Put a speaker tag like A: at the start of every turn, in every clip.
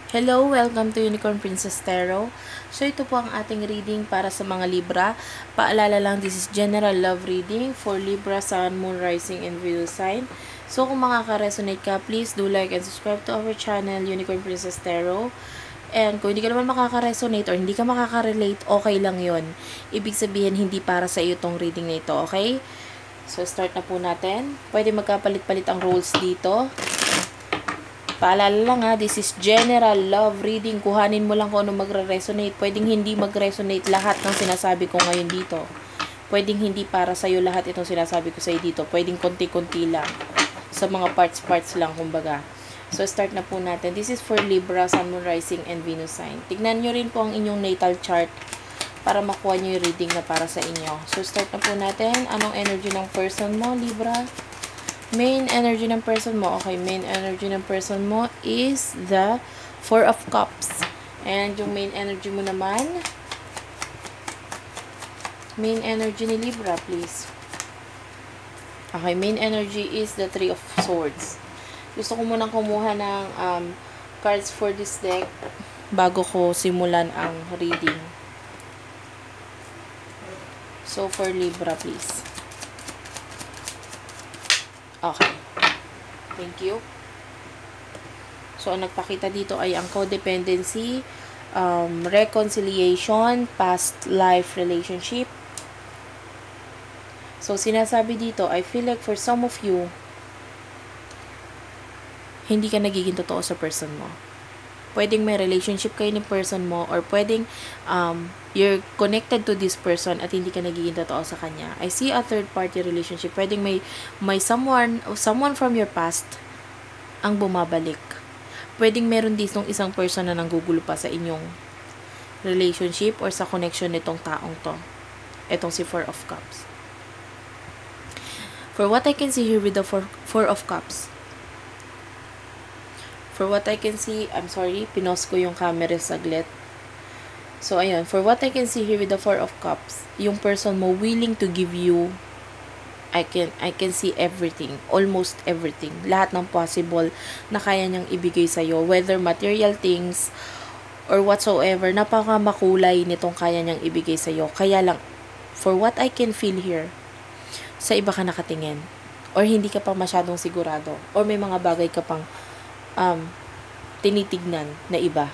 A: Hello, welcome to Unicorn Princess Tarot. So, ito po ang ating reading para sa mga Libra. Paalala lang, this is general love reading for Libra, Sun, Moon, Rising, and Venus sign. So, kung makaka-resonate ka, please do like and subscribe to our channel, Unicorn Princess Tarot. And kung hindi ka naman makaka-resonate or hindi ka makaka-relate, okay lang yon. Ibig sabihin, hindi para sa iyo tong reading na ito, okay? So, start na po natin. Pwede magkapalit-palit ang roles dito. Paalala lang ha, this is general love reading. Kuhanin mo lang kung ano magre-resonate. Pwedeng hindi mag-resonate lahat ng sinasabi ko ngayon dito. Pwedeng hindi para sa'yo lahat itong sinasabi ko sa'yo dito. Pwedeng konti-konti lang. Sa mga parts-parts lang, kumbaga. So, start na po natin. This is for Libra, Sun, Moon, Rising, and Venus sign. Tignan nyo rin po ang inyong natal chart para makuha nyo yung reading na para sa inyo. So, start na po natin. Anong energy ng person mo, Libra? Main energy ng person mo. Okay, main energy ng person mo is the Four of Cups. And yung main energy mo naman, main energy ni Libra, please. Okay, main energy is the Three of Swords. Gusto ko munang kumuha ng cards for this deck bago ko simulan ang reading. So, for Libra, please. Okay. Thank you. So, ang nagpakita dito ay ang codependency, reconciliation, past life relationship. So, sinasabi dito, I feel like for some of you, hindi ka nagiging totoo sa person mo. Pwedeng may relationship kayo ni person mo or pwedeng you're connected to this person at hindi ka nagiging totoo sa kanya. I see a third party relationship. Pwedeng may someone from your past ang bumabalik. Pwedeng meron ditong isang person na nanggugulo pa sa inyong relationship or sa connection nitong taong to. Etong si Four of Cups. For what I can see here with the Four of Cups, for what I can see, I'm sorry, pinost ko yung camera saglit. So, ayun, for what I can see here with the Four of Cups, yung person mo willing to give you, I can see everything, almost everything. Lahat ng possible na kaya niyang ibigay sa'yo, whether material things or whatsoever, napaka makulay nitong kaya niyang ibigay sa'yo. Kaya lang, for what I can feel here, sa iba ka nakatingin, or hindi ka pa masyadong sigurado, or may mga bagay ka pang tinitignan na iba.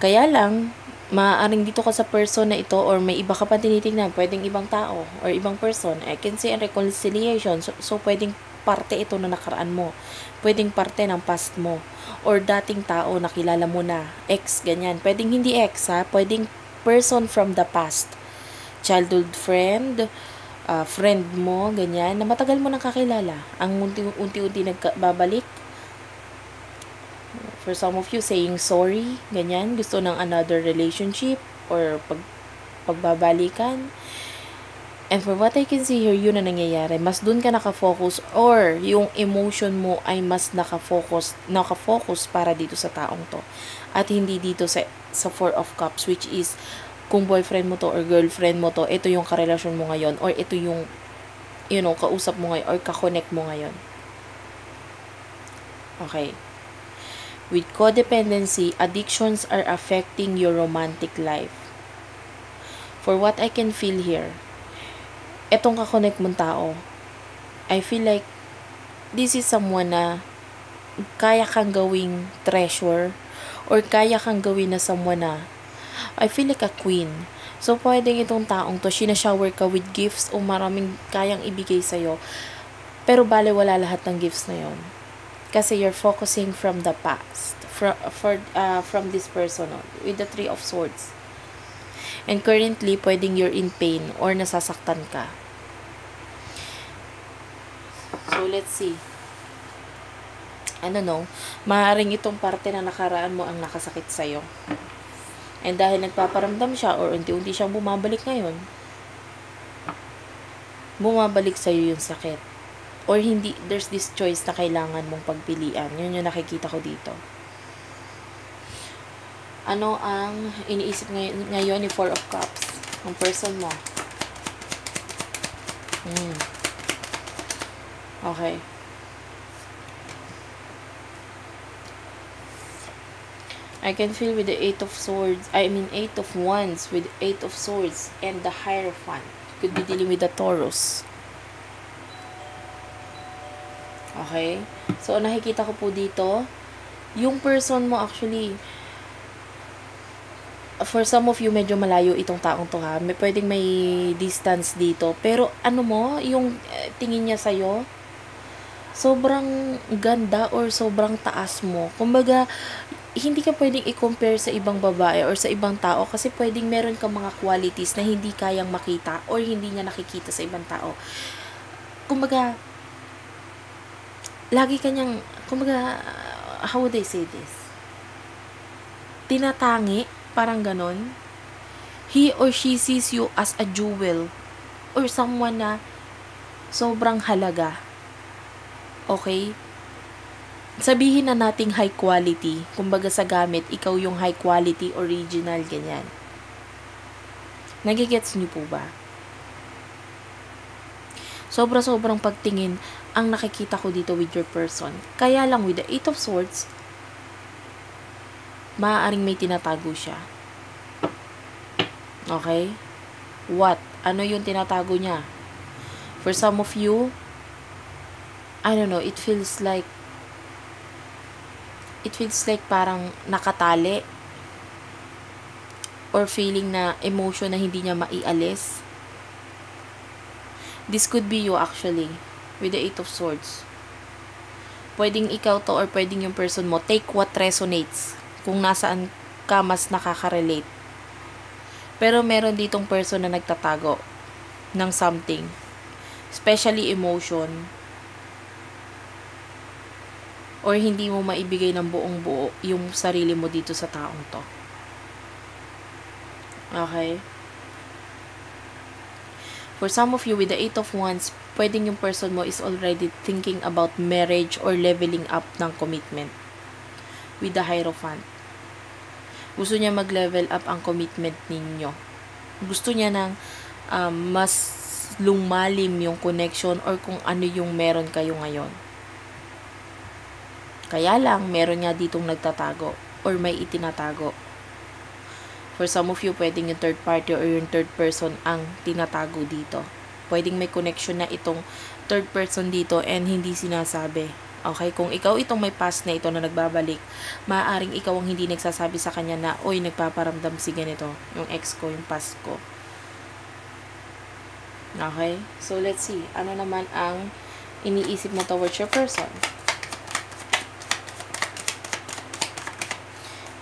A: Kaya lang, maaaring dito ka sa person na ito or may iba ka pa tinitignan, pwedeng ibang tao or ibang person. I can see a reconciliation. So pwedeng parte ito na nakaraan mo. Pwedeng parte ng past mo. Or dating tao na kilala mo na. Ex, ganyan. Pwedeng hindi ex, ha? Pwedeng person from the past. Childhood friend, friend mo, ganyan, na matagal mo nang kakilala. Ang unti-unti nagbabalik. For some of you, saying sorry, ganyan, gusto ng another relationship or pagbabalikan. And for what I can see here, yun na nangyayari. Mas dun ka nakafocus or yung emotion mo ay mas nakafocus para dito sa taong to. At hindi dito sa Four of Cups, which is kung boyfriend mo to or girlfriend mo to, ito yung karelasyon mo ngayon or ito yung, kausap mo ngayon or kakonect mo ngayon. Okay. With codependency, addictions are affecting your romantic life. For what I can feel here, etong kakonect mong tao, I feel like this is someone na kaya kang gawing treasure or kaya kang gawin na someone na I feel like a queen. So, pwedeng itong taong to, sinashower ka with gifts o maraming kayang ibigay sa'yo. Pero bale, wala lahat ng gifts na yon. Kasi you're focusing from the past. From this person with the Three of Swords. And currently, pwedeng you're in pain or nasasaktan ka. So, let's see. Maaaring itong parte na nakaraan mo ang nakasakit sa'yo. And dahil nagpaparamdam siya or unti-unti siyang bumabalik ngayon, bumabalik sa'yo yung sakit. Or hindi, there's this choice na kailangan mong pagpilian. Yun yung nakikita ko dito. Ano ang iniisip ngayon ni Four of Cups? Ang person mo. Okay. I can feel with the Eight of Swords, Eight of Wands with Eight of Swords and the Hierophant. Could be dealing with the Taurus. Okay? So, nakikita ko po dito, yung person mo actually, for some of you, medyo malayo itong taong to ha. Pwedeng may distance dito. Pero, ano mo, yung tingin niya sa'yo, sobrang ganda or sobrang taas mo. Kumbaga, hindi ka pwedeng i-compare sa ibang babae or sa ibang tao kasi pwedeng meron kang mga qualities na hindi kayang makita or hindi niya nakikita sa ibang tao. Kumbaga, lagi kanyang, kumbaga, how would I say this? Tinatangi, parang ganon. He or she sees you as a jewel or someone na sobrang halaga. Okay? Sabihin na nating high quality. Kumbaga sa gamit, ikaw yung high quality, original, ganyan. Nagigets niyo po ba? Sobra-sobrang pagtingin ang nakikita ko dito with your person. Kaya lang with the Eight of Swords, maaaring may tinatago siya. Okay? What? Ano yung tinatago niya? For some of you, I don't know, it feels like parang nakatali or feeling na emotion na hindi niya maialis. This could be you actually with the Eight of Swords. Pwedeng ikaw to or pwedeng yung person mo. Take what resonates kung nasaan ka mas nakaka-relate. Pero meron ditong person na nagtatago ng something, especially emotion, or hindi mo maibigay ng buong buo yung sarili mo dito sa taong to. Okay? For some of you, with the Eight of Wands, pwedeng yung person mo is already thinking about marriage or leveling up ng commitment. With the Hierophant. Gusto niya mag-level up ang commitment ninyo. Gusto niya ng mas lumalim yung connection or kung ano yung meron kayo ngayon. Kaya lang, meron nga ditong nagtatago or may itinatago. For some of you, pwedeng yung third party or yung third person ang tinatago dito. Pwedeng may connection na itong third person dito and hindi sinasabi. Okay? Kung ikaw itong may past na ito na nagbabalik, maaaring ikaw ang hindi nagsasabi sa kanya na, oy, nagpaparamdam si ganito. Yung ex ko, yung past ko. Okay? So, let's see. Ano naman ang iniisip mo towards your person?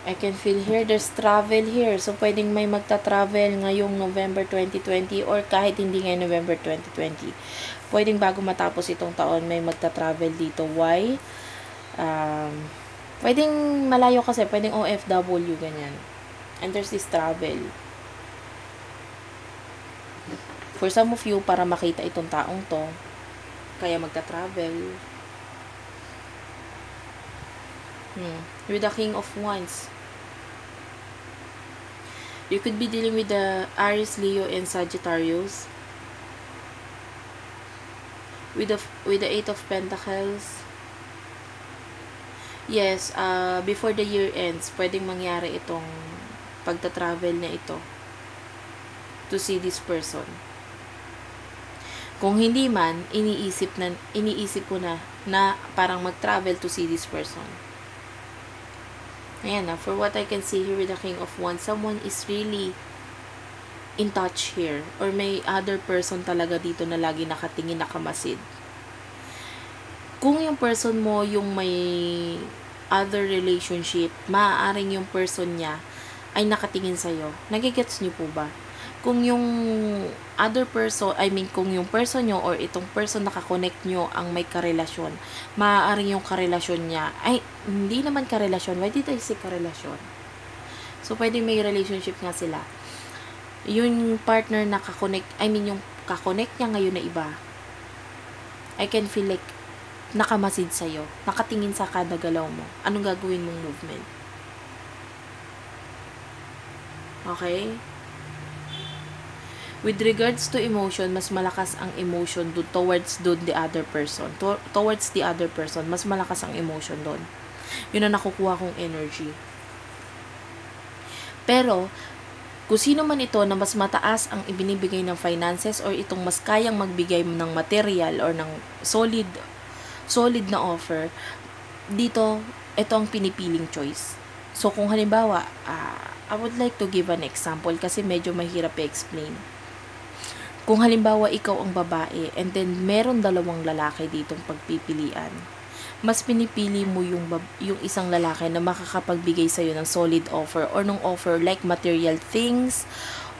A: I can feel here, there's travel here. So, pwedeng may magta-travel ngayong November 2020 or kahit hindi ngayong November 2020. Pwedeng bago matapos itong taon, may magta-travel dito. Why? Pwedeng malayo kasi, pwedeng OFW, ganyan. And there's this travel. For some of you, para makita itong taong to, kaya magta-travel. With the King of Wands. You could be dealing with the Aries, Leo, and Sagittarius. With the Eight of Pentacles. Yes, before the year ends, pwedeng mangyari itong pagta-travel na ito to see this person. Kung hindi man, iniisip ko na parang mag-travel to see this person. Ayan na, for what I can see here with the King of Wands, someone is really in touch here. Or may other person talaga dito na lagi nakatingin, nakamasid. Kung yung person mo yung may other relationship, maaaring yung person niya ay nakatingin sa'yo. Nagigets niyo po ba? Kung yung other person, kung yung person nyo or itong person nakakonect nyo ang may karelasyon, maaaring yung karelasyon niya, hindi naman karelasyon, why did I say karelasyon? So, pwedeng may relationship nga sila. Yung partner na yung kakonect niya ngayon na iba, I can feel like nakamasid sa'yo, nakatingin sa kada galaw mo. Anong gagawin mong movement? Okay? With regards to emotion, mas malakas ang emotion towards the other person. Towards the other person, mas malakas ang emotion doon. Yun ang nakukuha kong energy. Pero, kung sino man ito na mas mataas ang ibinibigay ng finances or itong mas kayang magbigay ng material or ng solid na offer, dito, ito ang pinipiling choice. So, kung halimbawa, I would like to give an example kasi medyo mahirap i-explain. Kung halimbawa, ikaw ang babae and then meron dalawang lalaki ditong pagpipilian, mas pinipili mo yung isang lalaki na makakapagbigay sa'yo ng solid offer or ng offer like material things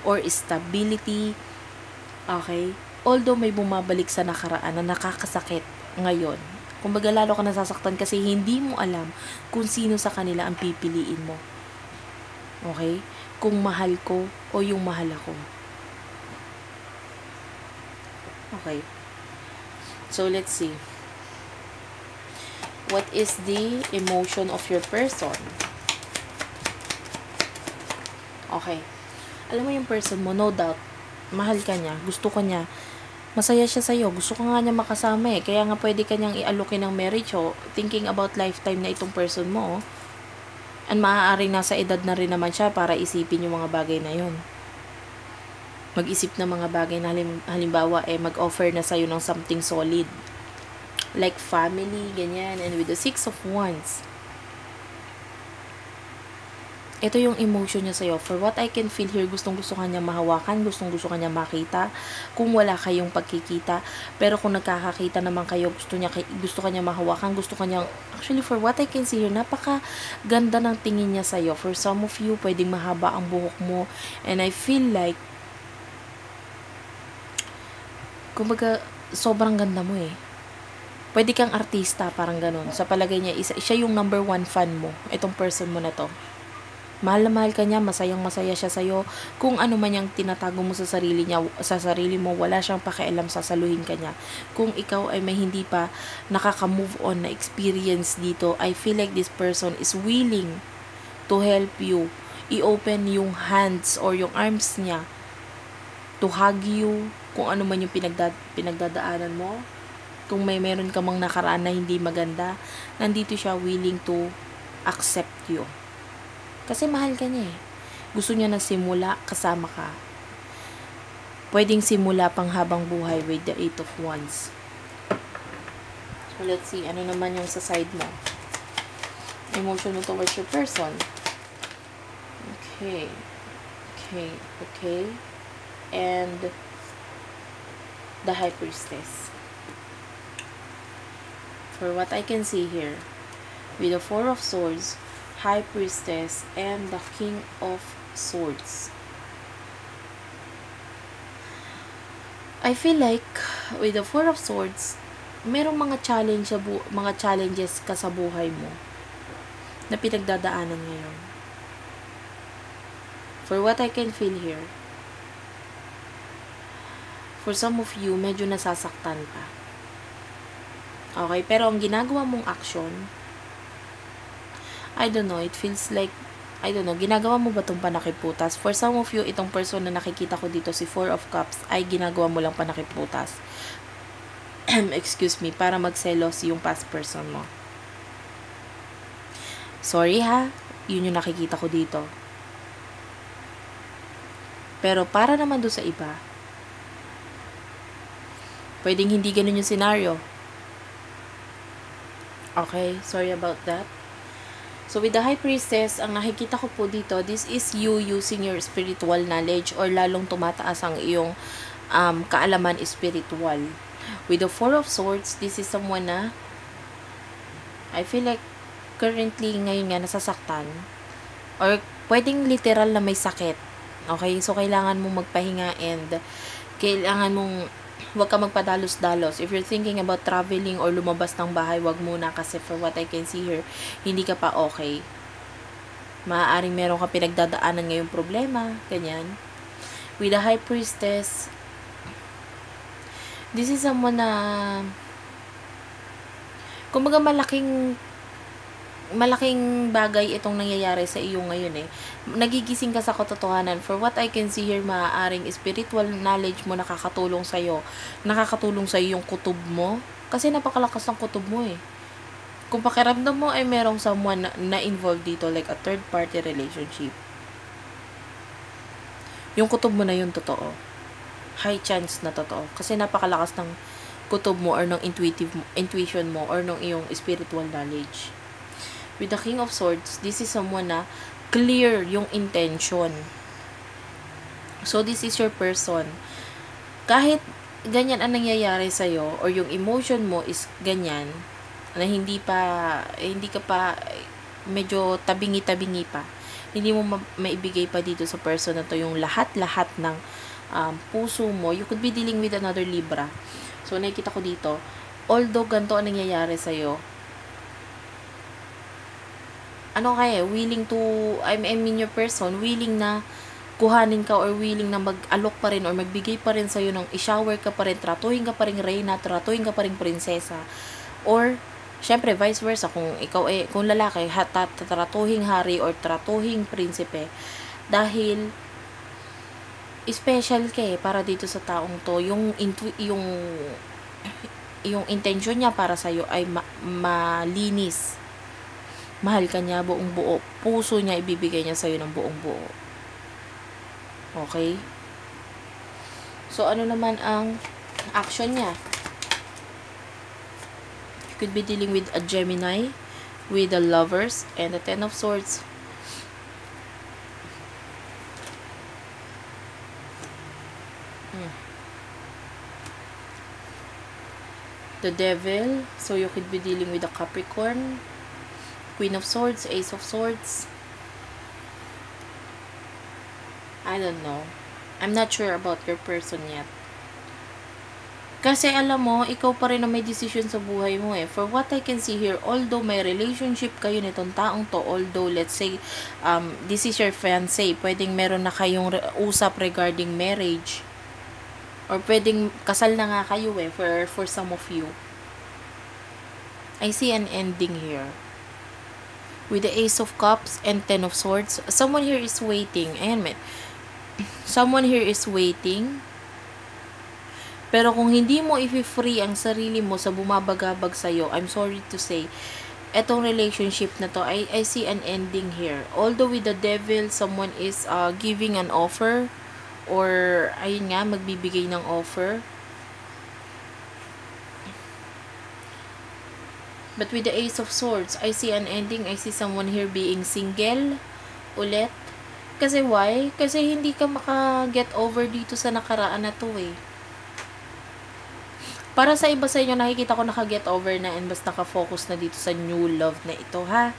A: or stability. Okay? Although may bumabalik sa nakaraan na nakakasakit ngayon. Kumbaga lalo ka nasasaktan kasi hindi mo alam kung sino sa kanila ang pipiliin mo. Okay? Kung mahal ko o yung mahal ako. Okay. So, let's see. What is the emotion of your person? Okay. Alam mo yung person mo, no doubt, mahal ka niya, gusto ka niya, masaya siya sa'yo, gusto ka nga niya makasama eh. Kaya nga pwede ka niyang i-allokin ng marriage, oh. Thinking about lifetime na itong person mo, oh. And maaaring nasa edad na rin naman siya para isipin yung mga bagay na yun. Mag-isip ng mga bagay na halimbawa, mag-offer na sa'yo ng something solid. Like family, ganyan. And with the 6 of Wands, ito yung emotion niya sa'yo. For what I can feel here, gustong-gusto ka niya mahawakan, gustong-gusto ka niya makita. Kung wala kayong pagkikita, pero kung nagkakakita naman kayo, gusto ka niya mahawakan, gusto ka niya, actually, for what I can see here, napaka-ganda ng tingin niya sa'yo. For some of you, pwedeng mahaba ang buhok mo. And I feel like, kumbaga, sobrang ganda mo eh. Pwede kang artista, parang ganun. Sa palagay niya, siya yung number 1 fan mo. Itong person mo na to. Mahal na mahal ka niya, masayang masaya siya sa'yo. Kung ano man yung tinatago mo sa sarili niya, sa sarili mo, wala siyang pakialam, sasaluhin ka niya. Kung ikaw ay may hindi pa nakaka-move on na experience dito, I feel like this person is willing to help you. I-open yung hands or yung arms niya to hug you, kung ano man yung pinagdadaanan mo. Kung meron ka mang nakaraan na hindi maganda, nandito siya willing to accept you. Kasi mahal ka niya eh. Gusto niya na simula, kasama ka. Pwedeng simula pang habang buhay with the 8 of Wands. So, let's see. Ano naman yung sa side mo? Emotion mo towards your person. Okay. And the High Priestess. For what I can see here, with the 4 of Swords, High Priestess, and the King of Swords. I feel like, with the 4 of Swords, merong mga challenges ka sa buhay mo na pinagdadaanan ngayon. For what I can feel here, for some of you, medyo nasasaktan ka. Okay, pero ang ginagawa mong action, I don't know, it feels like, I don't know, ginagawa mo ba itong panakiputas? For some of you, itong person na nakikita ko dito, si 4 of Cups, ay ginagawa mo lang panakiputas. Excuse me, para magselos yung past person mo. Sorry ha, yun yung nakikita ko dito. Pero para naman doon sa iba, pwedeng hindi ganun yung scenario. Okay, sorry about that. So, with the High Priestess, ang nakikita ko po dito, this is you using your spiritual knowledge or lalong tumataas ang iyong kaalaman spiritual. With the 4 of Swords, this is someone na I feel like currently ngayon nga nasasaktan or pwedeng literal na may sakit. Okay? So, kailangan mong magpahinga and kailangan mong huwag ka magpadalos-dalos. If you're thinking about traveling or lumabas ng bahay, wag muna kasi for what I can see here, hindi ka pa okay. Maaaring meron ka pinagdadaanan ngayong problema, ganyan. With the High Priestess, this is someone na kumbaga malaking bagay itong nangyayari sa iyo ngayon eh. Nagigising ka sa katotohanan. For what I can see here, maaaring spiritual knowledge mo nakakatulong sa'yo. Nakakatulong sa'yo yung kutob mo. Kasi napakalakas ng kutob mo eh. Kung pakiramdam mo ay merong someone na involved dito, like a third party relationship. yung kutob mo na yun totoo. High chance na totoo. Kasi napakalakas ng kutob mo or ng intuition mo or ng iyong spiritual knowledge. With the King of Swords, this is someone na clear yung intention. So, this is your person. Kahit ganyan ang nangyayari sa'yo or yung emotion mo is ganyan, na hindi ka pa medyo tabingi-tabingi pa, hindi mo maibigay pa dito sa person na to yung lahat-lahat ng puso mo. You could be dealing with another Libra. So, nakikita ko dito, although ganito ang nangyayari sa'yo, willing to, I mean your person, willing na kuhanin ka or willing na mag-alok pa rin or magbigay pa rin sa'yo ng i-shower ka pa rin, tratuhin ka pa rin reyna, tratuhin ka pa rin prinsesa. Or, syempre, vice versa, kung ikaw kung lalaki, tratuhing hari or tratuhing prinsipe. Dahil, special ka para dito sa taong to. Yung intention niya para sa'yo ay malinis. Mahal ka niya buong buo. Puso niya ibibigay niya sa'yo ng buong buo. Okay? So, ano naman ang action niya? You could be dealing with a Gemini, with the Lovers, and the Ten of Swords. The Devil. So, you could be dealing with a Capricorn, Queen of Swords, Ace of Swords. I don't know. I'm not sure about your person yet. Kasi alam mo, ikaw pa rin na may decision sa buhay mo eh. For what I can see here, although may relationship kayo nitong taong to, although let's say, this is your fiancé, pwedeng meron na kayong usap regarding marriage. Or pwedeng kasal na nga kayo eh, for some of you. I see an ending here. With the Ace of Cups and Ten of Swords, someone here is waiting. Ayan, man. Someone here is waiting. Pero kung hindi mo i-free ang sarili mo sa bumabagabag sa'yo, I'm sorry to say, etong relationship na to, I see an ending here. Although with the Devil, someone is giving an offer, or ayun nga, magbibigay ng offer. But with the Ace of Swords, I see an ending. I see someone here being single ulit. Kasi why? Kasi hindi ka maka-get over dito sa nakaraan na to eh. Para sa iba sa inyo, nakikita ko naka-get over na and mas naka-focus na dito sa new love na ito, ha?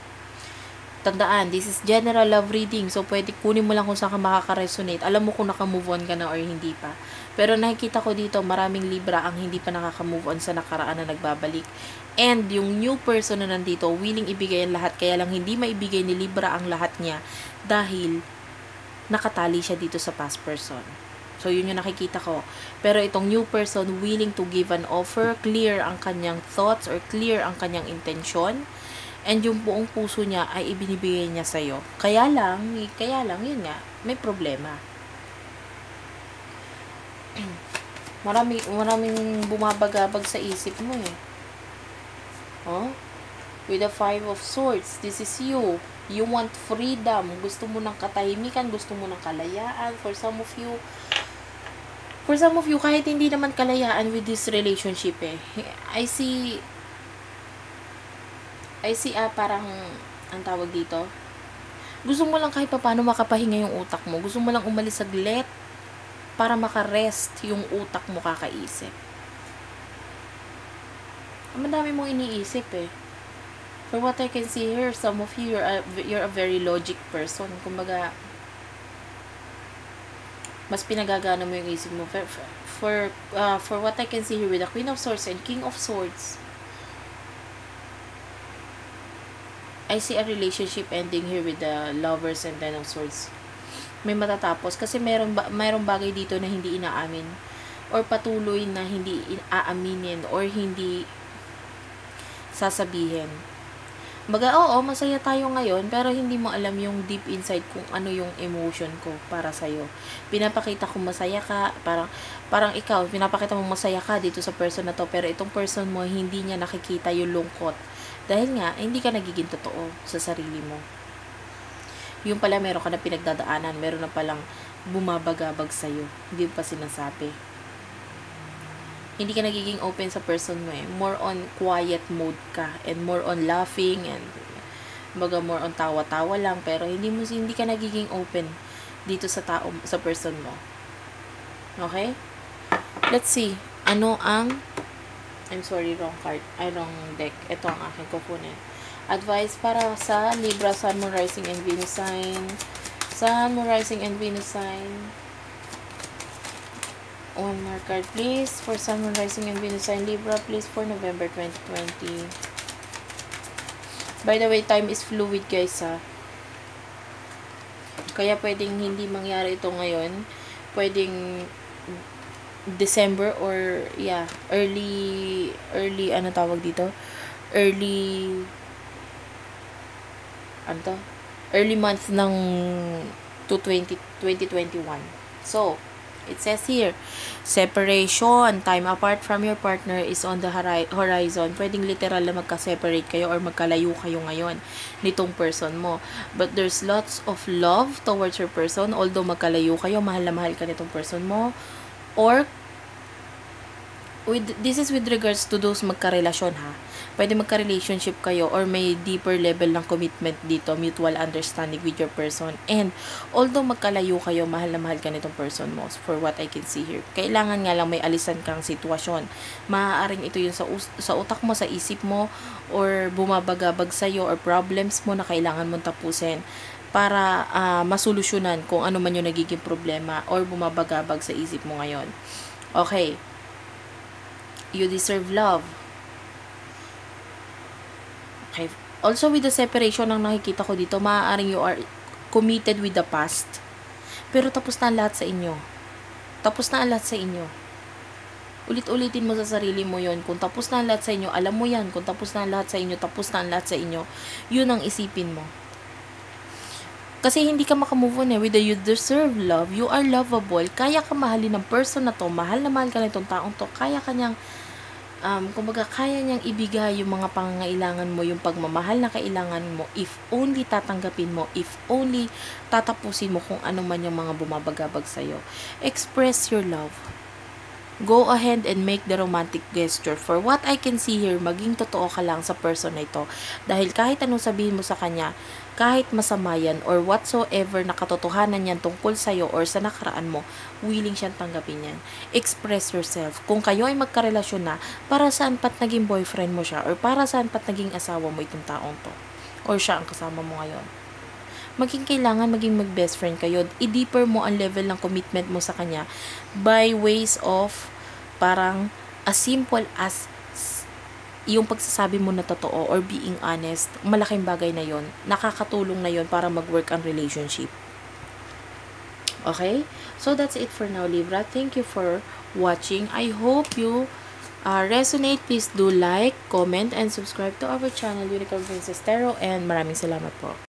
A: Tandaan, this is general love reading. So, pwede kunin mo lang kung saan ka makaka-resonate. Alam mo kung naka-move on ka na or hindi pa. Pero nakikita ko dito, maraming Libra ang hindi pa nakaka-move on sa nakaraan na nagbabalik. And yung new person na nandito, willing ibigay ang lahat. Kaya lang hindi maibigay ni Libra ang lahat niya dahil nakatali siya dito sa past person. So, yun yung nakikita ko. Pero itong new person, willing to give an offer, clear ang kanyang thoughts or clear ang kanyang intention. And yung buong puso niya ay ibinibigay niya sa'yo. Kaya lang, yun nga, may problema. Maraming bumabagabag sa isip mo eh. Oh? With the Five of Swords, this is you. You want freedom. Gusto mo ng katahimikan, gusto mo ng kalayaan. For some of you, kahit hindi naman kalayaan with this relationship eh. I see parang, ang tawag dito, gusto mo lang kahit paano makapahinga yung utak mo. Gusto mo lang umalis saglit para makarest yung utak mo kakaisip. Madami mong iniisip eh. For what I can see here, some of you, you're a very logic person. Kumbaga, mas pinagagana mo yung isip mo. For what I can see here with the Queen of Swords and King of Swords, I see a relationship ending here with the Lovers and Ten of Swords. May matatapos kasi mayroong bagay dito na hindi inaamin or patuloy na hindi aaminin or hindi sasabihin. Baga, oo, masaya tayo ngayon, pero hindi mo alam yung deep inside kung ano yung emotion ko para sa'yo. Pinapakita ko masaya ka, parang ikaw, pinapakita mo masaya ka dito sa person na to, pero itong person mo, hindi niya nakikita yung lungkot. Dahil nga, hindi ka nagiging totoo sa sarili mo. Yung pala, meron ka na pinagdadaanan, meron na palang bumabagabag sa'yo. Hindi pa sinasabi. Hindi ka nagiging open sa person mo eh. More on quiet mode ka and more on laughing and more on tawa-tawa lang pero hindi ka nagiging open dito sa sa person mo. Okay? Let's see. Ano ang I'm sorry, wrong card. Wrong deck. Ito ang aking kukunin. Advice para sa Libra, Sun, Moon, Rising, and Venus sign. Sun, Moon, Rising, and Venus sign. One more card, please. For Sun, Moon, Rising, and Venus sign Libra, please, for November 2020. By the way, time is fluid, guys, ha. Kaya pwedeng hindi mangyari ito ngayon. Pwedeng December or, yeah, early, ano tawag dito? Early month ng 2021. So, it says here, separation, time apart from your partner is on the horizon. Pwedeng literal na magka-separate kayo or magkalayo kayo ngayon nitong person mo. But there's lots of love towards your person. Although magkalayo kayo, mahal na mahal ka nitong person mo. Or, this is with regards to those magka-relasyon, ha. Pwede magka-relationship kayo or may deeper level ng commitment dito, mutual understanding with your person. And, although magkalayo kayo, mahal na mahal ka nitong person mo, for what I can see here. Kailangan nga lang may alisan kang sitwasyon. Maaaring ito yung sa utak mo, sa isip mo, or bumabagabag sa'yo, or problems mo na kailangan mong tapusin para masolusyonan kung ano man yung nagiging problema or bumabagabag sa isip mo ngayon. Okay. You deserve love. Okay. Also, with the separation ang nakikita ko dito, maaaring you are committed with the past. Pero tapos na ang lahat sa inyo. Tapos na ang lahat sa inyo. Ulit-ulitin mo sa sarili mo yon. Kung tapos na ang lahat sa inyo, alam mo yan. Kung tapos na ang lahat sa inyo, tapos na ang lahat sa inyo. Yun ang isipin mo. Kasi hindi ka makamove on eh. With the you deserve love, you are lovable. Kaya ka mahalin ng person na to. Mahal na mahal ka na itong taong to. Kaya ka niyang kumbaga, kaya niyang ibigay yung mga pangangailangan mo, yung pagmamahal na kailangan mo, if only tatanggapin mo, if only tatapusin mo kung ano man yung mga bumabagabag sa'yo. Express your love. Go ahead and make the romantic gesture. For what I can see here, maging totoo ka lang sa person na ito. Dahil kahit anong sabihin mo sa kanya, kahit masama yan or whatsoever na katotohanan yan tungkol sa'yo or sa nakaraan mo, willing siyang tanggapin yan. Express yourself. Kung kayo ay magkarelasyon na, para saan pat naging boyfriend mo siya or para saan pat naging asawa mo itong taong to or siya ang kasama mo ngayon. Kailangan maging mag-best friend kayo. I-deeper mo ang level ng commitment mo sa kanya by ways of parang as simple as yung pagsasabi mo na totoo or being honest. Malaking bagay na yon. Nakakatulong na yon para mag-work ang relationship. Okay? So, that's it for now, Libra. Thank you for watching. I hope you resonate. Please do like, comment, and subscribe to our channel, Unicorn Princess Tarot. And maraming salamat po.